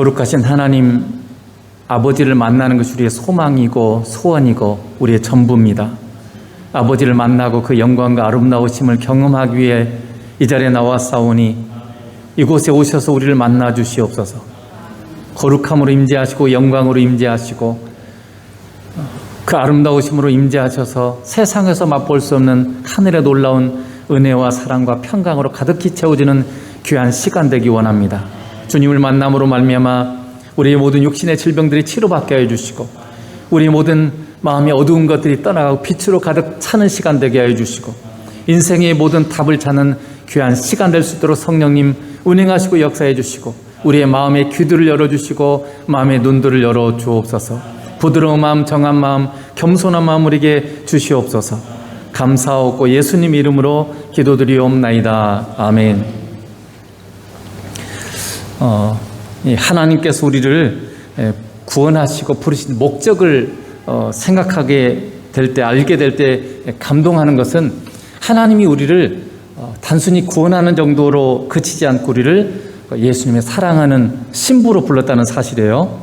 거룩하신 하나님 아버지를 만나는 것이 우리의 소망이고 소원이고 우리의 전부입니다. 아버지를 만나고 그 영광과 아름다우심을 경험하기 위해 이 자리에 나왔사오니 이곳에 오셔서 우리를 만나 주시옵소서. 거룩함으로 임재하시고 영광으로 임재하시고 그 아름다우심으로 임재하셔서 세상에서 맛볼 수 없는 하늘의 놀라운 은혜와 사랑과 평강으로 가득히 채워지는 귀한 시간 되기 원합니다. 주님을 만남으로 말미암아 우리의 모든 육신의 질병들이 치료받게 해주시고 우리의 모든 마음의 어두운 것들이 떠나가고 빛으로 가득 차는 시간 되게 해주시고 인생의 모든 답을 찾는 귀한 시간 될 수 있도록 성령님 운행하시고 역사해 주시고 우리의 마음의 귀들을 열어주시고 마음의 눈들을 열어 주옵소서. 부드러운 마음, 정한 마음, 겸손한 마음 우리에게 주시옵소서. 감사하고 예수님 이름으로 기도드리옵나이다. 아멘. 하나님께서 우리를 구원하시고 부르신 목적을 생각하게 될 때, 알게 될 때 감동하는 것은 하나님이 우리를 단순히 구원하는 정도로 그치지 않고 우리를 예수님의 사랑하는 신부로 불렀다는 사실이에요.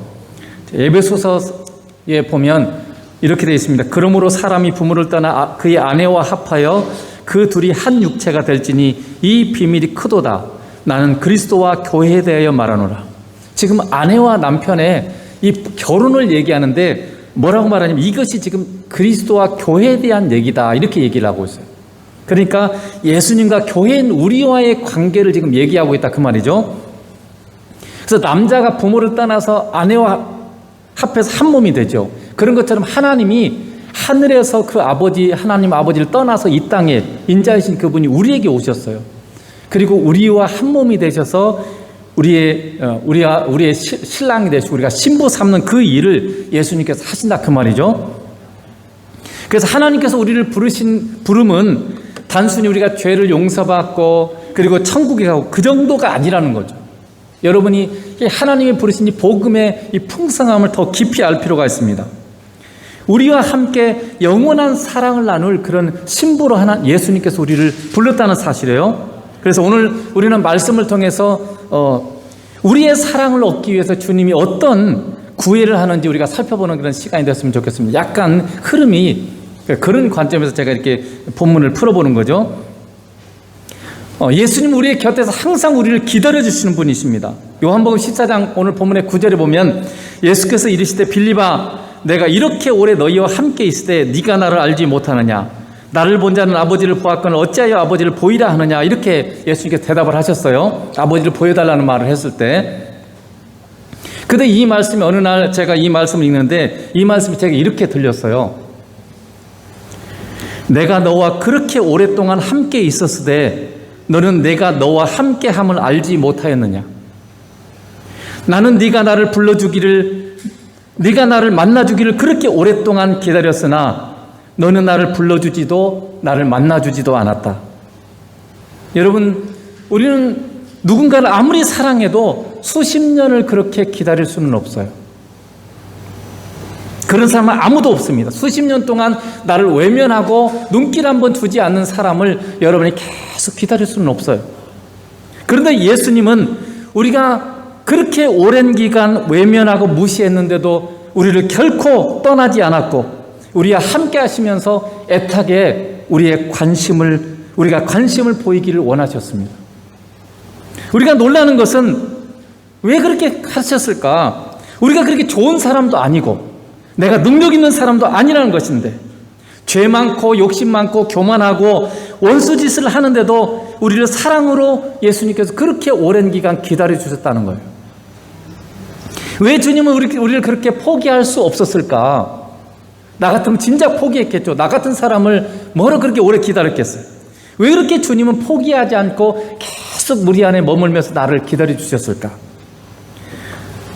에베소서에 보면 이렇게 되어 있습니다. 그러므로 사람이 부모를 떠나 그의 아내와 합하여 그 둘이 한 육체가 될지니 이 비밀이 크도다. 나는 그리스도와 교회에 대하여 말하노라. 지금 아내와 남편의 이 결혼을 얘기하는데 뭐라고 말하냐면 이것이 지금 그리스도와 교회에 대한 얘기다. 이렇게 얘기를 하고 있어요. 그러니까 예수님과 교회인 우리와의 관계를 지금 얘기하고 있다 그 말이죠. 그래서 남자가 부모를 떠나서 아내와 합해서 한 몸이 되죠. 그런 것처럼 하나님이 하늘에서 그 아버지 하나님 아버지를 떠나서 이 땅에 인자이신 그분이 우리에게 오셨어요. 그리고 우리와 한 몸이 되셔서 우리의 신랑이 되시고 우리가 신부 삼는 그 일을 예수님께서 하신다 그 말이죠. 그래서 하나님께서 우리를 부름은 단순히 우리가 죄를 용서받고 그리고 천국에 가고 그 정도가 아니라는 거죠. 여러분이 하나님이 부르신 이 복음의 이 풍성함을 더 깊이 알 필요가 있습니다. 우리와 함께 영원한 사랑을 나눌 그런 신부로 예수님께서 우리를 불렀다는 사실이에요. 그래서 오늘 우리는 말씀을 통해서 우리의 사랑을 얻기 위해서 주님이 어떤 구애를 하는지 우리가 살펴보는 그런 시간이 됐으면 좋겠습니다. 약간 흐름이 그런 관점에서 제가 이렇게 본문을 풀어보는 거죠. 예수님 우리의 곁에서 항상 우리를 기다려주시는 분이십니다. 요한복음 14장 오늘 본문의 9절에 보면 예수께서 이르시되 빌립아 내가 이렇게 오래 너희와 함께 있을 때 네가 나를 알지 못하느냐 나를 본 자는 아버지를 보았거늘 어찌하여 아버지를 보이라 하느냐 이렇게 예수님께서 대답을 하셨어요. 아버지를 보여달라는 말을 했을 때. 근데 이 말씀이 어느 날 제가 이 말씀을 읽는데 이 말씀이 제가 이렇게 들렸어요. 내가 너와 그렇게 오랫동안 함께 있었으되 너는 내가 너와 함께함을 알지 못하였느냐. 나는 네가 나를 불러주기를 네가 나를 만나주기를 그렇게 오랫동안 기다렸으나 너는 나를 불러주지도 나를 만나주지도 않았다. 여러분 우리는 누군가를 아무리 사랑해도 수십 년을 그렇게 기다릴 수는 없어요. 그런 사람은 아무도 없습니다. 수십 년 동안 나를 외면하고 눈길 한번 주지 않는 사람을 여러분이 계속 기다릴 수는 없어요. 그런데 예수님은 우리가 그렇게 오랜 기간 외면하고 무시했는데도 우리를 결코 떠나지 않았고 우리와 함께 하시면서 애타게 우리가 관심을 보이기를 원하셨습니다. 우리가 놀라는 것은 왜 그렇게 하셨을까? 우리가 그렇게 좋은 사람도 아니고 내가 능력 있는 사람도 아니라는 것인데 죄 많고 욕심 많고 교만하고 원수짓을 하는데도 우리를 사랑으로 예수님께서 그렇게 오랜 기간 기다려주셨다는 거예요. 왜 주님은 우리를 그렇게 포기할 수 없었을까? 나 같으면 진작 포기했겠죠. 나 같은 사람을 뭐로 그렇게 오래 기다렸겠어요. 왜 그렇게 주님은 포기하지 않고 계속 우리 안에 머물면서 나를 기다려주셨을까?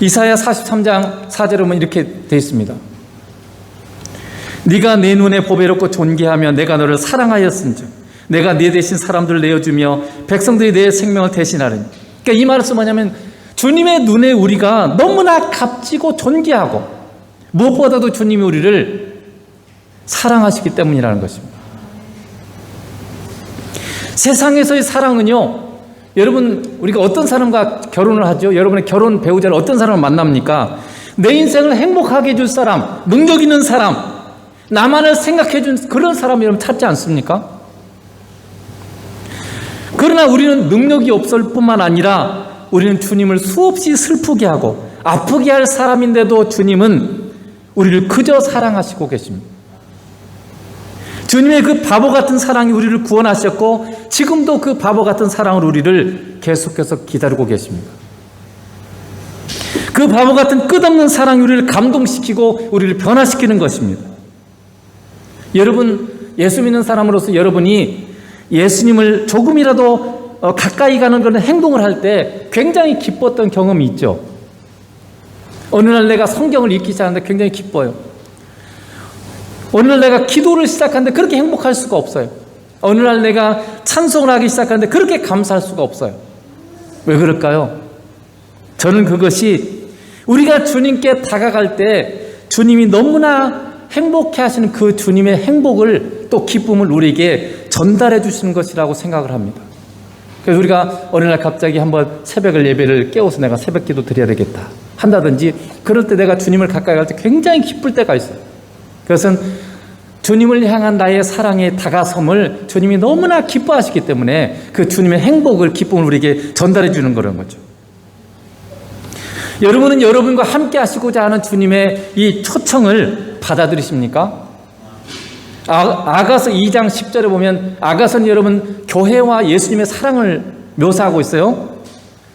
이사야 43장 4절에 보면 이렇게 되어 있습니다. 네가 내 눈에 보배롭고 존귀하며 내가 너를 사랑하였은즉 내가 네 대신 사람들을 내어주며 백성들이 내 생명을 대신하리니. 그러니까 이 말은 뭐냐면 주님의 눈에 우리가 너무나 값지고 존귀하고 무엇보다도 주님이 우리를 사랑하시기 때문이라는 것입니다. 세상에서의 사랑은요 여러분, 우리가 어떤 사람과 결혼을 하죠? 여러분의 결혼 배우자를 어떤 사람을 만납니까? 내 인생을 행복하게 해줄 사람, 능력 있는 사람, 나만을 생각해 준 그런 사람 여러분 찾지 않습니까? 그러나 우리는 능력이 없을 뿐만 아니라 우리는 주님을 수없이 슬프게 하고 아프게 할 사람인데도 주님은 우리를 그저 사랑하시고 계십니다. 주님의 그 바보 같은 사랑이 우리를 구원하셨고 지금도 그 바보 같은 사랑으로 우리를 계속해서 기다리고 계십니다. 그 바보 같은 끝없는 사랑이 우리를 감동시키고 우리를 변화시키는 것입니다. 여러분, 예수 믿는 사람으로서 여러분이 예수님을 조금이라도 가까이 가는 그런 행동을 할 때 굉장히 기뻤던 경험이 있죠. 어느 날 내가 성경을 읽기 시작하는데 굉장히 기뻐요. 어느 날 내가 기도를 시작하는데 그렇게 행복할 수가 없어요. 어느 날 내가 찬송을 하기 시작하는데 그렇게 감사할 수가 없어요. 왜 그럴까요? 저는 그것이 우리가 주님께 다가갈 때 주님이 너무나 행복해 하시는 그 주님의 행복을 또 기쁨을 우리에게 전달해 주시는 것이라고 생각을 합니다. 그래서 우리가 어느 날 갑자기 한번 새벽을 예배를 깨워서 내가 새벽 기도 드려야 되겠다 한다든지 그럴 때 내가 주님을 가까이 갈 때 굉장히 기쁠 때가 있어요. 그것은 주님을 향한 나의 사랑의 다가섬을 주님이 너무나 기뻐하시기 때문에 그 주님의 행복을, 기쁨을 우리에게 전달해 주는 그런 거죠. 여러분은 여러분과 함께 하시고자 하는 주님의 이 초청을 받아들이십니까? 아가서 2장 10절에 보면 아가서는 여러분 교회와 예수님의 사랑을 묘사하고 있어요.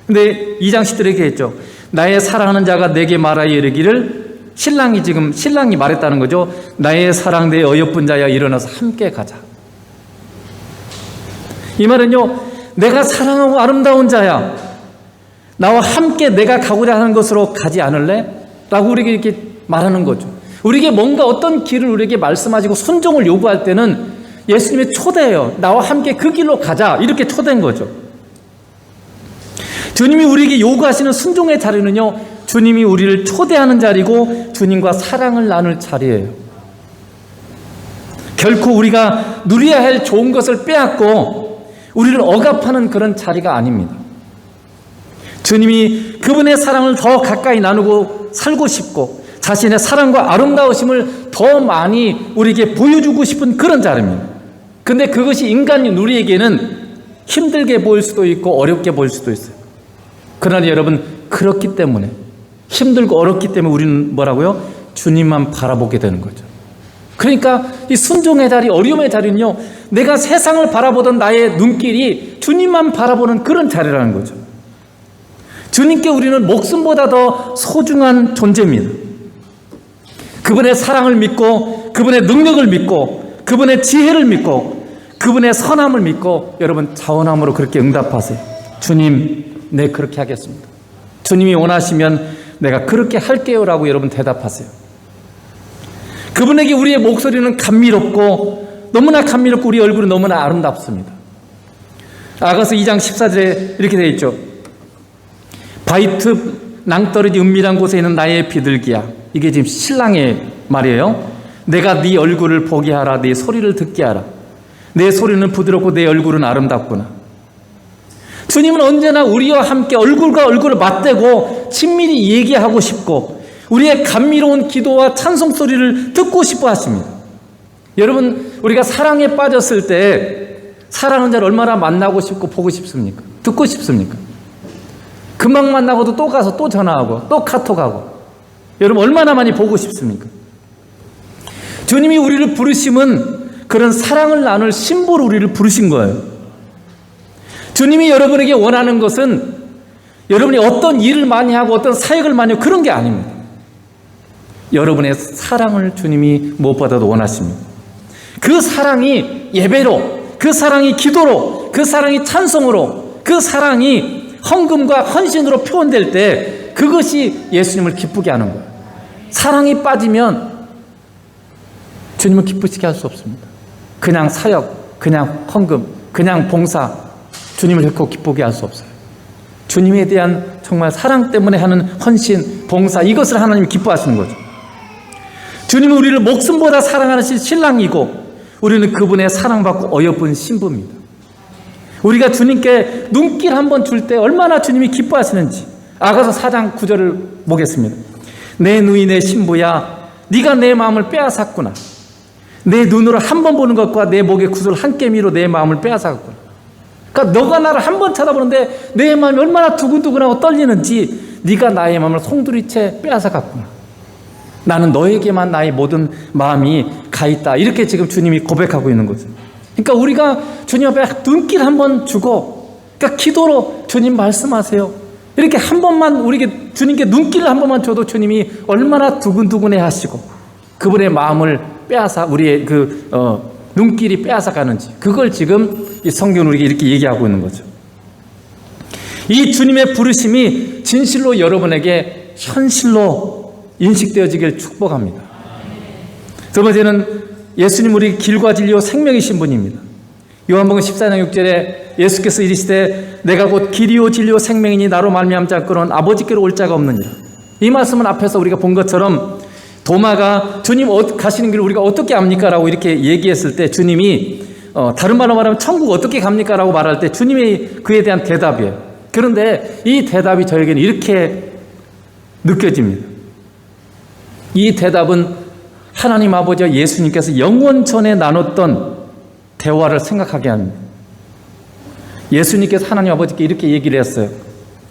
근데 2장 10절에 이렇게 했죠. 나의 사랑하는 자가 내게 말하여 이르기를, 신랑이 말했다는 거죠. 나의 사랑 내 어여쁜 자야 일어나서 함께 가자. 이 말은요, 내가 사랑하고 아름다운 자야, 나와 함께 내가 가고자 하는 것으로 가지 않을래? 라고 우리에게 이렇게 말하는 거죠. 우리에게 뭔가 어떤 길을 우리에게 말씀하시고 순종을 요구할 때는 예수님의 초대예요. 나와 함께 그 길로 가자, 이렇게 초대한 거죠. 주님이 우리에게 요구하시는 순종의 자리는요, 주님이 우리를 초대하는 자리고 주님과 사랑을 나눌 자리예요. 결코 우리가 누려야 할 좋은 것을 빼앗고 우리를 억압하는 그런 자리가 아닙니다. 주님이 그분의 사랑을 더 가까이 나누고 살고 싶고 자신의 사랑과 아름다우심을 더 많이 우리에게 보여주고 싶은 그런 자리입니다. 근데 그것이 인간인 우리에게는 힘들게 보일 수도 있고 어렵게 보일 수도 있어요. 그러나 여러분, 그렇기 때문에, 힘들고 어렵기 때문에 우리는 뭐라고요? 주님만 바라보게 되는 거죠. 그러니까 이 순종의 자리, 어려움의 자리는요, 내가 세상을 바라보던 나의 눈길이 주님만 바라보는 그런 자리라는 거죠. 주님께 우리는 목숨보다 더 소중한 존재입니다. 그분의 사랑을 믿고, 그분의 능력을 믿고, 그분의 지혜를 믿고, 그분의 선함을 믿고 여러분 자원함으로 그렇게 응답하세요. 주님, 네, 그렇게 하겠습니다. 주님이 원하시면 내가 그렇게 할게요 라고 여러분 대답하세요. 그분에게 우리의 목소리는 감미롭고, 너무나 감미롭고 우리 얼굴은 너무나 아름답습니다. 아가서 2장 14절에 이렇게 되어 있죠. 바이트 낭떠러지 은밀한 곳에 있는 나의 비둘기야. 이게 지금 신랑의 말이에요. 내가 네 얼굴을 보게 하라, 네 소리를 듣게 하라. 내 소리는 부드럽고 내 얼굴은 아름답구나. 주님은 언제나 우리와 함께 얼굴과 얼굴을 맞대고 친밀히 얘기하고 싶고 우리의 감미로운 기도와 찬송 소리를 듣고 싶어 하십니다. 여러분, 우리가 사랑에 빠졌을 때 사랑하는 자를 얼마나 만나고 싶고 보고 싶습니까? 듣고 싶습니까? 금방 만나고도 또 가서 또 전화하고 또 카톡하고, 여러분 얼마나 많이 보고 싶습니까? 주님이 우리를 부르심은 그런 사랑을 나눌 심보로 우리를 부르신 거예요. 주님이 여러분에게 원하는 것은 여러분이 어떤 일을 많이 하고 어떤 사역을 많이 하고 그런 게 아닙니다. 여러분의 사랑을 주님이 무엇보다도 원하십니다. 그 사랑이 예배로, 그 사랑이 기도로, 그 사랑이 찬송으로, 그 사랑이 헌금과 헌신으로 표현될 때 그것이 예수님을 기쁘게 하는 거예요. 사랑이 빠지면 주님을 기쁘시게 할 수 없습니다. 그냥 사역, 그냥 헌금, 그냥 봉사, 주님을 결코 기쁘게 할 수 없어요. 주님에 대한 정말 사랑 때문에 하는 헌신, 봉사, 이것을 하나님이 기뻐하시는 거죠. 주님은 우리를 목숨보다 사랑하는 신랑이고 우리는 그분의 사랑받고 어여쁜 신부입니다. 우리가 주님께 눈길 한번 줄 때 얼마나 주님이 기뻐하시는지. 아가서 4장 9절을 보겠습니다. 내 누이 내 신부야, 네가 내 마음을 빼앗았구나. 내 눈으로 한 번 보는 것과 내 목의 구슬 한 깨미로 내 마음을 빼앗았구나. 그러니까 너가 나를 한 번 쳐다보는데 내 마음이 얼마나 두근두근하고 떨리는지 네가 나의 마음을 송두리째 빼앗아갔구나. 나는 너에게만 나의 모든 마음이 가 있다. 이렇게 지금 주님이 고백하고 있는 거죠. 그러니까 우리가 주님 앞에 눈길 한번 주고, 그러니까 기도로 주님 말씀하세요. 이렇게 한 번만 우리에게 주님께 눈길을 한 번만 줘도 주님이 얼마나 두근두근해 하시고 그분의 마음을 빼앗아 우리의 눈길이 빼앗아 가는지, 그걸 지금 이 성경은 우리에게 이렇게 얘기하고 있는 거죠. 이 주님의 부르심이 진실로 여러분에게 현실로 인식되어지길 축복합니다. 두 번째는 예수님 우리 길과 진리요 생명이신 분입니다. 요한복음 14장 6절에 예수께서 이르시되 내가 곧 길이요 진리요 생명이니 나로 말미암지 않고는 아버지께로 올 자가 없느니라. 이 말씀은 앞에서 우리가 본 것처럼 도마가 주님 가시는 길을 우리가 어떻게 압니까? 라고 이렇게 얘기했을 때 주님이 다른 말로 말하면 천국 어떻게 갑니까? 라고 말할 때 주님이 그에 대한 대답이에요. 그런데 이 대답이 저에게는 이렇게 느껴집니다. 이 대답은 하나님 아버지와 예수님께서 영원 전에 나눴던 대화를 생각하게 합니다. 예수님께서 하나님 아버지께 이렇게 얘기를 했어요.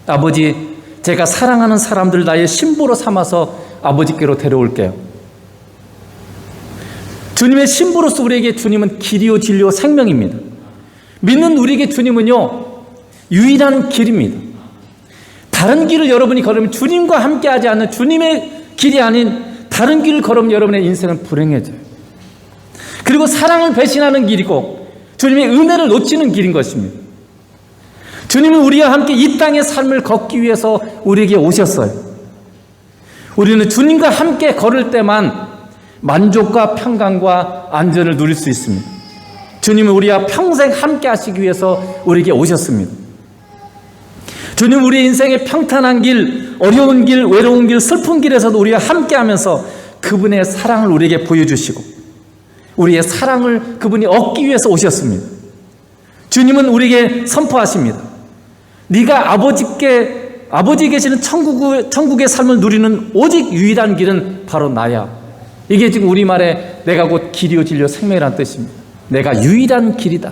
아버지, 제가 사랑하는 사람들 나의 신부로 삼아서 아버지께로 데려올게요. 주님의 신부로서 우리에게 주님은 길이요 진리요 생명입니다. 믿는 우리에게 주님은요 유일한 길입니다. 다른 길을 여러분이 걸으면 주님과 함께하지 않는 주님의 길이 아닌 다른 길을 걸으면 여러분의 인생은 불행해져요. 그리고 사랑을 배신하는 길이고 주님의 은혜를 놓치는 길인 것입니다. 주님은 우리와 함께 이 땅의 삶을 걷기 위해서 우리에게 오셨어요. 우리는 주님과 함께 걸을 때만 만족과 평강과 안전을 누릴 수 있습니다. 주님은 우리와 평생 함께 하시기 위해서 우리에게 오셨습니다. 주님 우리의 인생의 평탄한 길, 어려운 길, 외로운 길, 슬픈 길에서도 우리와 함께 하면서 그분의 사랑을 우리에게 보여주시고 우리의 사랑을 그분이 얻기 위해서 오셨습니다. 주님은 우리에게 선포하십니다. 네가 아버지 계시는 천국의 삶을 누리는 오직 유일한 길은 바로 나야. 이게 지금 우리말에 내가 곧 길이요 진리요 생명이라는 뜻입니다. 내가 유일한 길이다.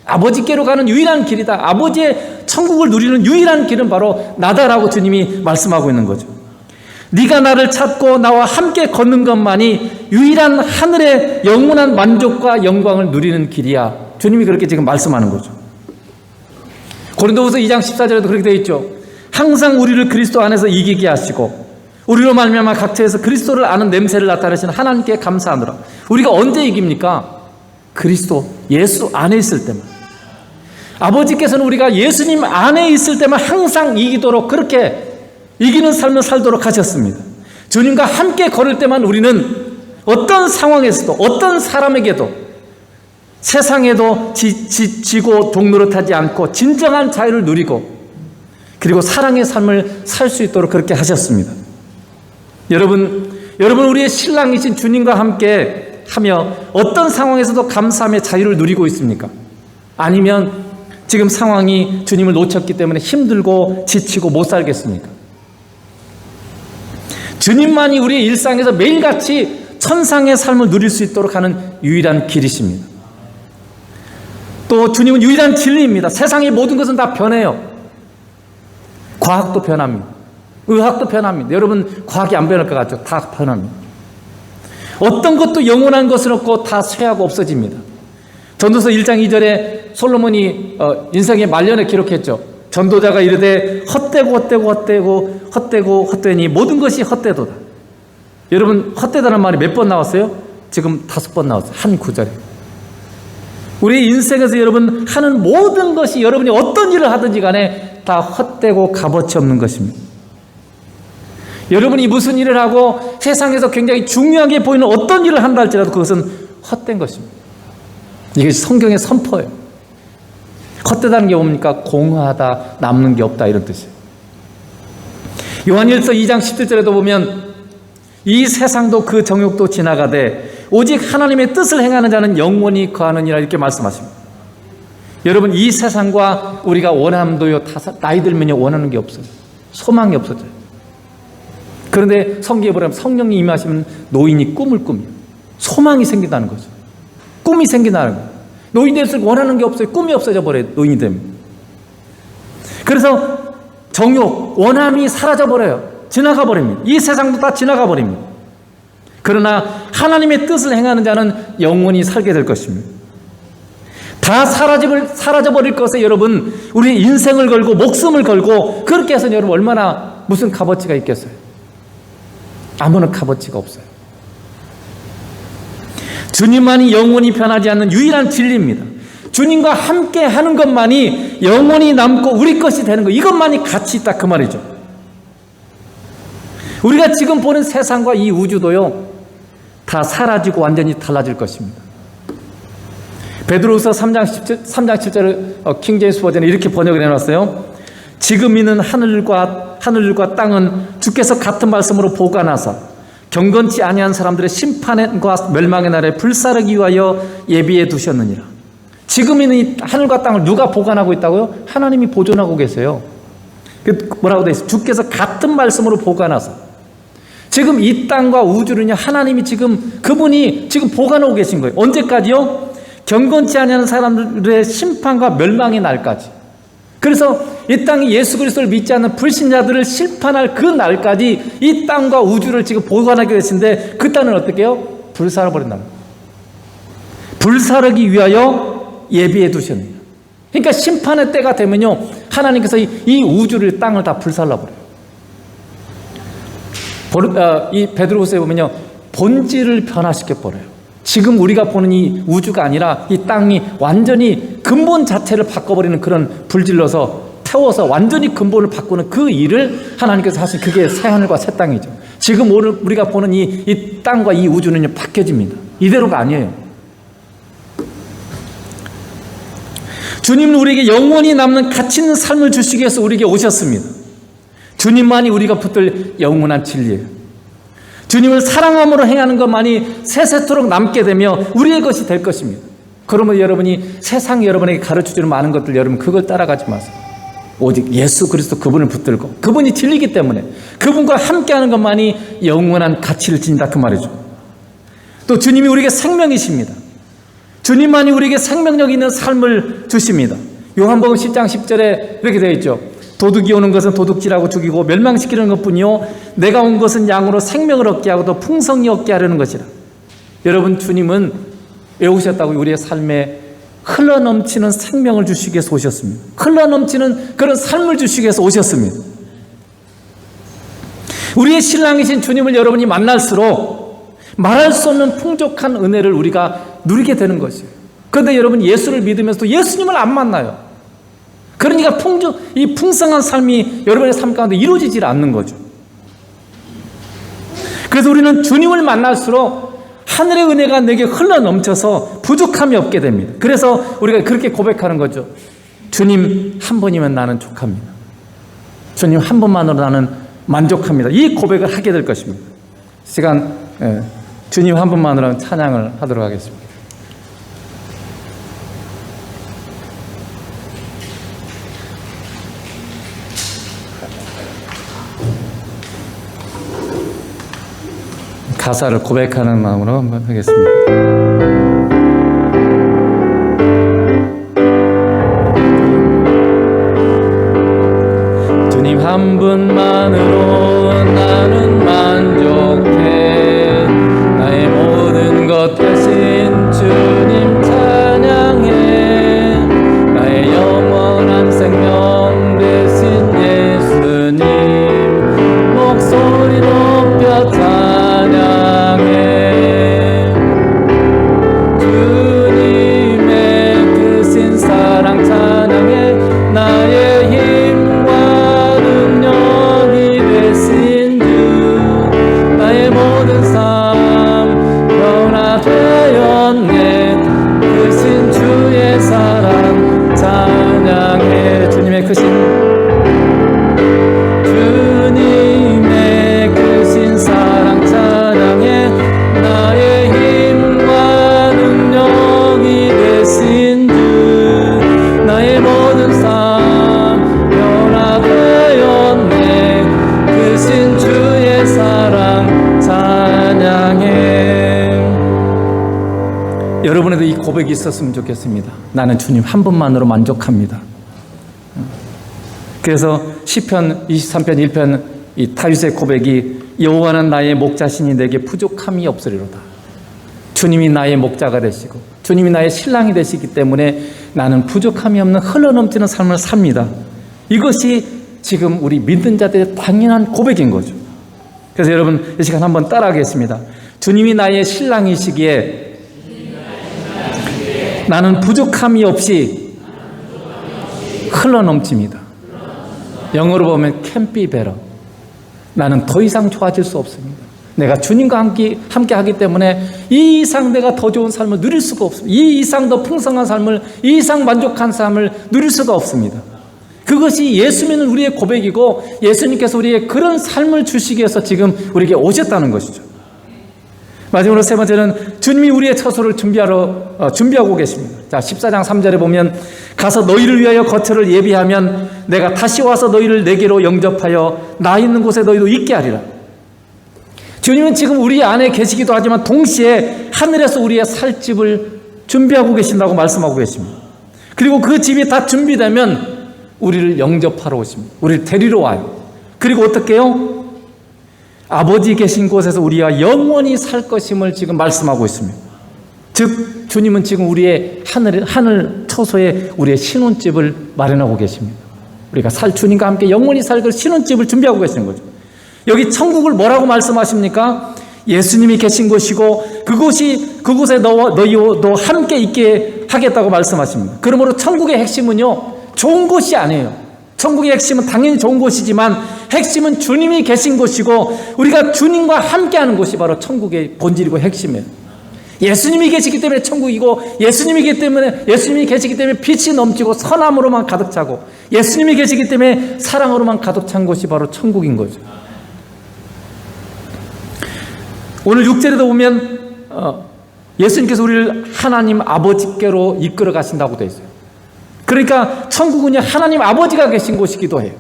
아버지께로 가는 유일한 길이다. 아버지의 천국을 누리는 유일한 길은 바로 나다라고 주님이 말씀하고 있는 거죠. 네가 나를 찾고 나와 함께 걷는 것만이 유일한 하늘의 영원한 만족과 영광을 누리는 길이야. 주님이 그렇게 지금 말씀하는 거죠. 고린도후서 2장 14절에도 그렇게 되어 있죠. 항상 우리를 그리스도 안에서 이기게 하시고 우리로 말미암아 각처에서 그리스도를 아는 냄새를 나타내시는 하나님께 감사하노라. 우리가 언제 이깁니까? 그리스도 예수 안에 있을 때만. 아버지께서는 우리가 예수님 안에 있을 때만 항상 이기도록 그렇게 이기는 삶을 살도록 하셨습니다. 주님과 함께 걸을 때만 우리는 어떤 상황에서도 어떤 사람에게도 세상에도 지치고 동노릇하지 않고 진정한 자유를 누리고 그리고 사랑의 삶을 살 수 있도록 그렇게 하셨습니다. 여러분 우리의 신랑이신 주님과 함께 하며 어떤 상황에서도 감사하며 자유를 누리고 있습니까? 아니면 지금 상황이 주님을 놓쳤기 때문에 힘들고 지치고 못 살겠습니까? 주님만이 우리의 일상에서 매일같이 천상의 삶을 누릴 수 있도록 하는 유일한 길이십니다. 또 주님은 유일한 진리입니다. 세상의 모든 것은 다 변해요. 과학도 변합니다. 의학도 변합니다. 여러분 과학이 안 변할 것 같죠? 다 변합니다. 어떤 것도 영원한 것은 없고 다 쇠하고 없어집니다. 전도서 1장 2절에 솔로몬이 인생의 말년에 기록했죠. 전도자가 이르되 헛되니 모든 것이 헛되도다. 여러분 헛되다는 말이 몇 번 나왔어요? 지금 5번 나왔어요. 한 구절에. 우리 인생에서 여러분 하는 모든 것이 여러분이 어떤 일을 하든지 간에 다 헛되고 값어치 없는 것입니다. 여러분이 무슨 일을 하고 세상에서 굉장히 중요하게 보이는 어떤 일을 한다 할지라도 그것은 헛된 것입니다. 이게 성경의 선포예요. 헛되다는 게 뭡니까? 공허하다, 남는 게 없다 이런 뜻이에요. 요한일서 2장 17절에도 보면 이 세상도 그 정욕도 지나가되 오직 하나님의 뜻을 행하는 자는 영원히 거하느니라 이렇게 말씀하십니다. 여러분, 이 세상과 우리가 원함도요, 나이 들면요, 원하는 게 없어요. 소망이 없어져요. 그런데 성경에 보면 성령이 임하시면 노인이 꿈을 꾸며 소망이 생긴다는 거죠. 꿈이 생긴다는 거예요. 노인 될수록 원하는 게 없어요. 꿈이 없어져 버려요, 노인이 되면. 그래서 정욕, 원함이 사라져 버려요. 지나가 버립니다. 이 세상도 다 지나가 버립니다. 그러나 하나님의 뜻을 행하는 자는 영원히 살게 될 것입니다. 다 사라져 버릴 것에 여러분, 우리 인생을 걸고 목숨을 걸고 그렇게 해서 여러분 얼마나 무슨 값어치가 있겠어요? 아무런 값어치가 없어요. 주님만이 영원히 변하지 않는 유일한 진리입니다. 주님과 함께 하는 것만이 영원히 남고 우리 것이 되는 것, 이것만이 가치 있다, 그 말이죠. 우리가 지금 보는 세상과 이 우주도요, 다 사라지고 완전히 달라질 것입니다. 베드로후서 3장 7절을 킹제임스 버전에 이렇게 번역을 해놨어요. 지금 있는 하늘과 땅은 주께서 같은 말씀으로 보관하사 경건치 아니한 사람들의 심판과 멸망의 날에 불사르기 위하여 예비해 두셨느니라. 지금 있는 이 하늘과 땅을 누가 보관하고 있다고요? 하나님이 보존하고 계세요. 뭐라고 되어 있어요? 주께서 같은 말씀으로 보관하사. 지금 이 땅과 우주는요, 하나님이 그분이 지금 보관하고 계신 거예요. 언제까지요? 경건치 아니하는 사람들의 심판과 멸망의 날까지. 그래서 이 땅이 예수 그리스도를 믿지 않는 불신자들을 심판할 그 날까지 이 땅과 우주를 지금 보관하게 되신데, 그 땅은 어떻게 해요? 불살아버린다는 거예요. 불사르기 위하여 예비해 두셨네요. 그러니까 심판의 때가 되면요, 하나님께서 이 우주를, 땅을 다 불살라버려요. 이 베드로후서에 보면요, 본질을 변화시켜 버려요. 지금 우리가 보는 이 우주가 아니라 이 땅이 완전히 근본 자체를 바꿔버리는 그런 불질러서 태워서 완전히 근본을 바꾸는 그 일을 하나님께서 하신, 그게 새하늘과 새 땅이죠. 지금 오늘 우리가 보는 이 땅과 이 우주는요, 바뀌어집니다. 이대로가 아니에요. 주님은 우리에게 영원히 남는 가치 있는 삶을 주시기 위해서 우리에게 오셨습니다. 주님만이 우리가 붙들 영원한 진리예요. 주님을 사랑함으로 행하는 것만이 세세토록 남게 되며 우리의 것이 될 것입니다. 그러면 여러분이 세상이 여러분에게 가르쳐주는 많은 것들, 여러분 그걸 따라가지 마세요. 오직 예수 그리스도 그분을 붙들고, 그분이 진리이기 때문에 그분과 함께하는 것만이 영원한 가치를 지닌다, 그 말이죠. 또 주님이 우리에게 생명이십니다. 주님만이 우리에게 생명력 있는 삶을 주십니다. 요한복음 10장 10절에 이렇게 되어 있죠. 도둑이 오는 것은 도둑질하고 죽이고 멸망시키는 것뿐이요, 내가 온 것은 양으로 생명을 얻게 하고 또 풍성히 얻게 하려는 것이라. 여러분, 주님은 왜 오셨다고? 우리의 삶에 흘러넘치는 생명을 주시기 위해서 오셨습니다. 흘러넘치는 그런 삶을 주시기 위해서 오셨습니다. 우리의 신랑이신 주님을 여러분이 만날수록 말할 수 없는 풍족한 은혜를 우리가 누리게 되는 것이에요. 그런데 여러분, 예수를 믿으면서도 예수님을 안 만나요. 그러니까 이 풍성한 삶이 여러분의 삶 가운데 이루어지질 않는 거죠. 그래서 우리는 주님을 만날수록 하늘의 은혜가 내게 흘러넘쳐서 부족함이 없게 됩니다. 그래서 우리가 그렇게 고백하는 거죠. 주님 한 분이면 나는 족합니다. 주님 한 분만으로 나는 만족합니다. 이 고백을 하게 될 것입니다. 시간, 주님 한 분만으로 찬양을 하도록 하겠습니다. 가사를 고백하는 마음으로 한번 하겠습니다. 주님 한 분만으로 나는 만족해. 나의 모든 것 대신 주님 찬양해. 나의 영원한 생명 대신 예수님 목소리 높여 찬양해. 주님의 크신 사랑 찬양해. 나의 힘과 능력이 되시 여러분에도 이 고백이 있었으면 좋겠습니다. 나는 주님 한 분만으로 만족합니다. 그래서 시편 23편 1편 이 다윗의 고백이 여호와는 나의 목자시니 내게 부족함이 없으리로다. 주님이 나의 목자가 되시고 주님이 나의 신랑이 되시기 때문에 나는 부족함이 없는 흘러넘치는 삶을 삽니다. 이것이 지금 우리 믿는 자들의 당연한 고백인 거죠. 그래서 여러분 이 시간 한번 따라하겠습니다. 주님이 나의 신랑이시기에 나는 부족함이 없이 흘러넘칩니다. 영어로 보면 can't be better. 나는 더 이상 좋아질 수 없습니다. 내가 주님과 함께 하기 때문에 이 이상 내가 더 좋은 삶을 누릴 수가 없습니다. 이 이상 더 풍성한 삶을, 이 이상 만족한 삶을 누릴 수가 없습니다. 그것이 예수 믿는 우리의 고백이고 예수님께서 우리에게 그런 삶을 주시기 위해서 지금 우리에게 오셨다는 것이죠. 마지막으로 세 번째는 주님이 우리의 처소를 준비하고 계십니다. 자, 14장 3절에 보면 가서 너희를 위하여 거처를 예비하면 내가 다시 와서 너희를 내게로 영접하여 나 있는 곳에 너희도 있게 하리라. 주님은 지금 우리 안에 계시기도 하지만 동시에 하늘에서 우리의 살 집을 준비하고 계신다고 말씀하고 계십니다. 그리고 그 집이 다 준비되면 우리를 영접하러 오십니다. 우리를 데리러 와요. 그리고 어떻게 해요? 아버지 계신 곳에서 우리가 영원히 살 것임을 지금 말씀하고 있습니다. 즉 주님은 지금 우리의 하늘 처소에 우리의 신혼집을 마련하고 계십니다. 우리가 주님과 함께 영원히 살 그 신혼집을 준비하고 계시는 거죠. 여기 천국을 뭐라고 말씀하십니까? 예수님이 계신 곳이고 그곳에 너희도 함께 있게 하겠다고 말씀하십니다. 그러므로 천국의 핵심은요, 좋은 곳이 아니에요. 천국의 핵심은 당연히 좋은 곳이지만 핵심은 주님이 계신 곳이고 우리가 주님과 함께하는 곳이 바로 천국의 본질이고 핵심이에요. 예수님이 계시기 때문에 천국이고 예수님이 계시기 때문에 빛이 넘치고 선함으로만 가득 차고 예수님이 계시기 때문에 사랑으로만 가득 찬 곳이 바로 천국인 거죠. 오늘 6절에도 보면 예수님께서 우리를 하나님 아버지께로 이끌어 가신다고 되어 있어요. 그러니까 천국은요 하나님 아버지가 계신 곳이기도 해요.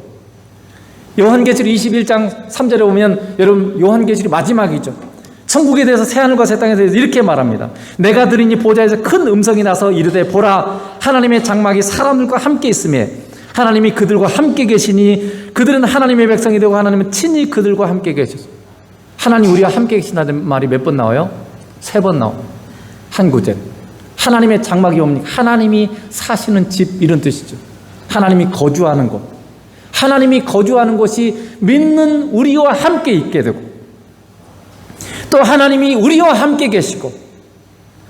요한계시록 21장 3절에 보면 여러분 요한계시록이 마지막이죠. 천국에 대해서 새하늘과 새 땅에 대해서 이렇게 말합니다. 내가 들으니 보좌에서 큰 음성이 나서 이르되 보라 하나님의 장막이 사람들과 함께 있으며 하나님이 그들과 함께 계시니 그들은 하나님의 백성이 되고 하나님은 친히 그들과 함께 계셨습니다. 하나님 우리와 함께 계신다는 말이 몇 번 나와요? 3번 나와요. 한 구절. 하나님의 장막이 뭡니까? 하나님이 사시는 집 이런 뜻이죠. 하나님이 거주하는 곳. 하나님이 거주하는 곳이 믿는 우리와 함께 있게 되고 또 하나님이 우리와 함께 계시고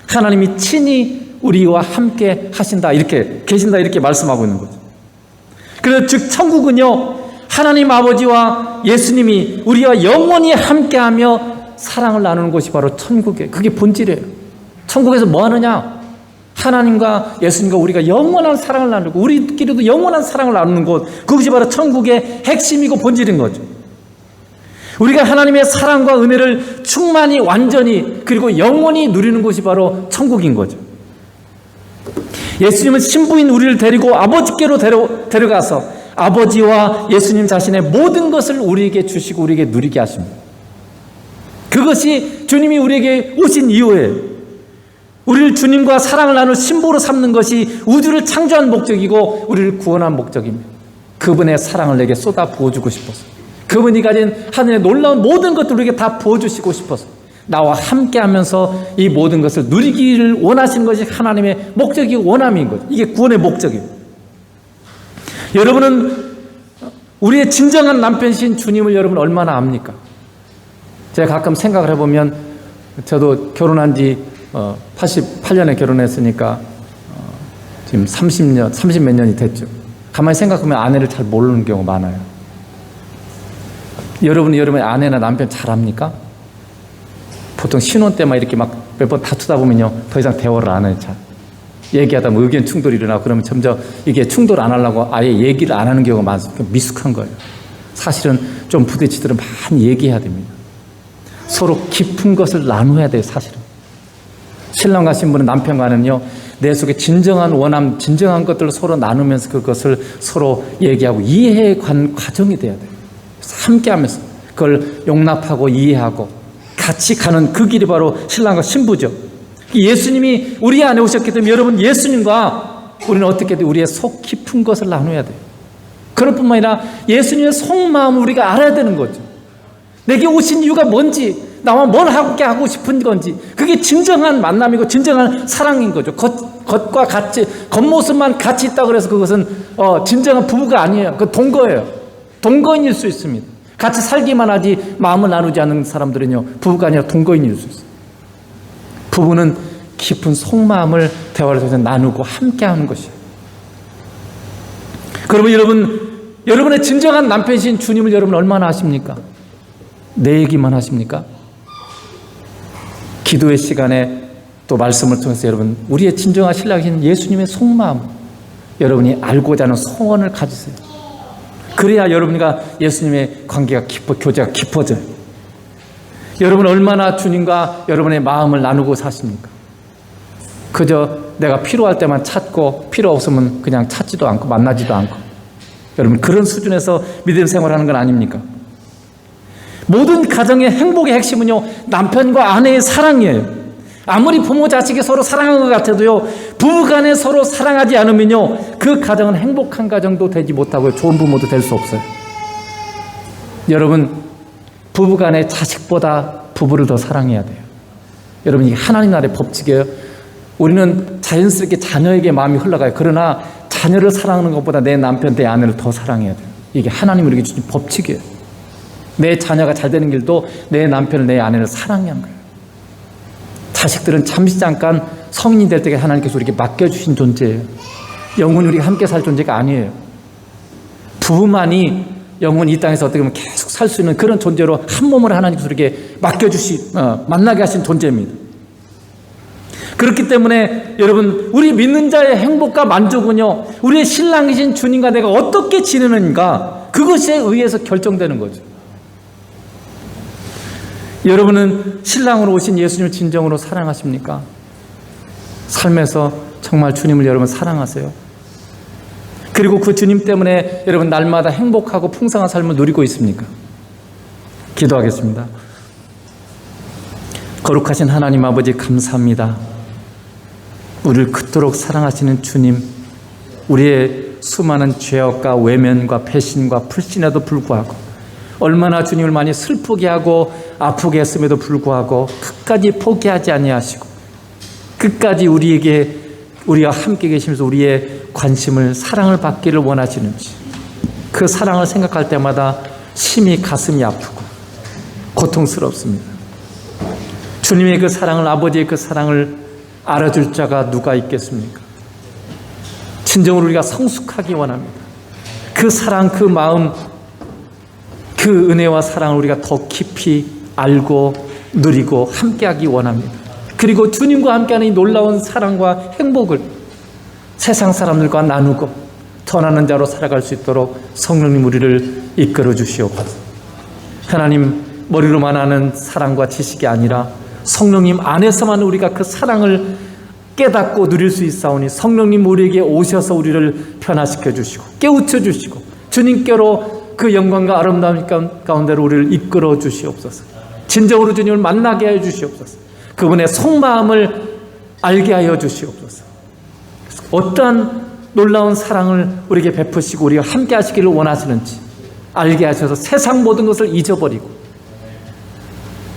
하나님이 친히 우리와 함께 하신다 이렇게 계신다 이렇게 말씀하고 있는 거죠. 그래서 즉 천국은요 하나님 아버지와 예수님이 우리와 영원히 함께하며 사랑을 나누는 곳이 바로 천국이에요. 그게 본질이에요. 천국에서 뭐 하느냐? 하나님과 예수님과 우리가 영원한 사랑을 나누고 우리끼리도 영원한 사랑을 나누는 곳, 그것이 바로 천국의 핵심이고 본질인 거죠. 우리가 하나님의 사랑과 은혜를 충만히 완전히 그리고 영원히 누리는 곳이 바로 천국인 거죠. 예수님은 신부인 우리를 데리고 아버지께로 데려가서 아버지와 예수님 자신의 모든 것을 우리에게 주시고 우리에게 누리게 하십니다. 그것이 주님이 우리에게 오신 이유예요. 우리를 주님과 사랑을 나눌 신부로 삼는 것이 우주를 창조한 목적이고 우리를 구원한 목적입니다. 그분의 사랑을 내게 쏟아 부어주고 싶어서 그분이 가진 하늘의 놀라운 모든 것들을 우리에게 다 부어주시고 싶어서 나와 함께하면서 이 모든 것을 누리기를 원하시는 것이 하나님의 목적이고 원함인 거죠. 이게 구원의 목적이에요. 여러분은 우리의 진정한 남편이신 주님을 여러분 얼마나 압니까? 제가 가끔 생각을 해보면 저도 결혼한 지 88년에 결혼했으니까 지금 30몇 년이 됐죠. 가만히 생각하면 아내를 잘 모르는 경우가 많아요. 여러분의 아내나 남편 잘 압니까? 보통 신혼 때만 이렇게 막 몇 번 다투다 보면요 더 이상 대화를 안 해요. 잘 얘기하다 보면 의견 충돌이 일어나고 그러면 점점 이게 충돌 안 하려고 아예 얘기를 안 하는 경우가 많습니다. 미숙한 거예요. 사실은 좀 부딪히더라도 많이 얘기해야 됩니다. 서로 깊은 것을 나눠야 돼요. 사실은 신랑과 신부는 남편과는요 내 속에 진정한 원함, 진정한 것들을 서로 나누면서 그것을 서로 얘기하고 이해의 과정이 돼야 돼요. 함께하면서 그걸 용납하고 이해하고 같이 가는 그 길이 바로 신랑과 신부죠. 예수님이 우리 안에 오셨기 때문에 여러분, 예수님과 우리는 어떻게 돼? 우리의 속 깊은 것을 나눠야 돼요. 그럴 뿐만 아니라 예수님의 속마음을 우리가 알아야 되는 거죠. 내게 오신 이유가 뭔지, 나와 뭘 하고 싶은 건지, 그게 진정한 만남이고 진정한 사랑인 거죠. 겉과 같이, 겉모습만 같이 있다고 그래서 그것은 진정한 부부가 아니에요. 그 동거예요. 동거인일 수 있습니다. 같이 살기만 하지 마음을 나누지 않는 사람들은요, 부부가 아니라 동거인일 수 있어요. 부부는 깊은 속마음을 대화를 통해서 나누고 함께하는 것이에요. 그러면 여러분의 진정한 남편이신 주님을 여러분 얼마나 아십니까? 내 얘기만 하십니까? 기도의 시간에 또 말씀을 통해서 여러분, 우리의 진정한 신랑이신 예수님의 속마음 여러분이 알고자 하는 소원을 가지세요. 그래야 여러분과 예수님의 관계가 교제가 깊어져요. 여러분 얼마나 주님과 여러분의 마음을 나누고 사십니까? 그저 내가 필요할 때만 찾고 필요 없으면 그냥 찾지도 않고 만나지도 않고, 여러분 그런 수준에서 믿음 생활하는 건 아닙니까? 모든 가정의 행복의 핵심은요, 남편과 아내의 사랑이에요. 아무리 부모 자식이 서로 사랑하는 것 같아도요, 부부간에 서로 사랑하지 않으면요, 그 가정은 행복한 가정도 되지 못하고 좋은 부모도 될 수 없어요. 여러분, 부부간의 자식보다 부부를 더 사랑해야 돼요. 여러분, 이게 하나님 나라의 법칙이에요. 우리는 자연스럽게 자녀에게 마음이 흘러가요. 그러나 자녀를 사랑하는 것보다 내 남편, 내 아내를 더 사랑해야 돼요. 이게 하나님 우리에게 주신 법칙이에요. 내 자녀가 잘 되는 길도 내 남편을, 내 아내를 사랑해야 하는 거예요. 자식들은 잠시 잠깐 성인이 될 때 하나님께서 우리에게 맡겨주신 존재예요. 영원히 우리가 함께 살 존재가 아니에요. 부부만이 영원히 이 땅에서 어떻게 보면 계속 살 수 있는 그런 존재로 한 몸을 하나님께서 우리에게 만나게 하신 존재입니다. 그렇기 때문에 여러분, 우리 믿는 자의 행복과 만족은요, 우리의 신랑이신 주님과 내가 어떻게 지내는가, 그것에 의해서 결정되는 거죠. 여러분은 신랑으로 오신 예수님을 진정으로 사랑하십니까? 삶에서 정말 주님을 여러분 사랑하세요? 그리고 그 주님 때문에 여러분 날마다 행복하고 풍성한 삶을 누리고 있습니까? 기도하겠습니다. 거룩하신 하나님 아버지, 감사합니다. 우리를 그토록 사랑하시는 주님, 우리의 수많은 죄악과 외면과 배신과 불신에도 불구하고, 얼마나 주님을 많이 슬프게 하고 아프게 했음에도 불구하고 끝까지 포기하지 아니하시고 끝까지 우리와 함께 계시면서 우리의 관심을, 사랑을 받기를 원하시는지, 그 사랑을 생각할 때마다 심히 가슴이 아프고 고통스럽습니다. 주님의 그 사랑을, 아버지의 그 사랑을 알아줄 자가 누가 있겠습니까? 진정으로 우리가 성숙하기 원합니다. 그 사랑, 그 마음, 그 은혜와 사랑을 우리가 더 깊이 알고 누리고 함께하기 원합니다. 그리고 주님과 함께하는 이 놀라운 사랑과 행복을 세상 사람들과 나누고 전하는 자로 살아갈 수 있도록 성령님 우리를 이끌어 주시옵소서. 하나님, 머리로만 아는 사랑과 지식이 아니라 성령님 안에서만 우리가 그 사랑을 깨닫고 누릴 수 있사오니, 성령님 우리에게 오셔서 우리를 변화시켜 주시고 깨우쳐 주시고 주님께로 그 영광과 아름다움 가운데로 우리를 이끌어 주시옵소서. 진정으로 주님을 만나게 하여 주시옵소서. 그분의 속마음을 알게 하여 주시옵소서. 어떠한 놀라운 사랑을 우리에게 베푸시고 우리가 함께 하시기를 원하시는지 알게 하셔서 세상 모든 것을 잊어버리고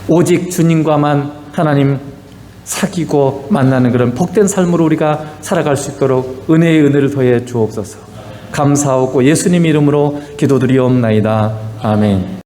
오직 주님과만 하나님 사귀고 만나는 그런 복된 삶으로 우리가 살아갈 수 있도록 은혜의 은혜를 더해 주옵소서. 감사하고 예수님 이름으로 기도드리옵나이다. 아멘.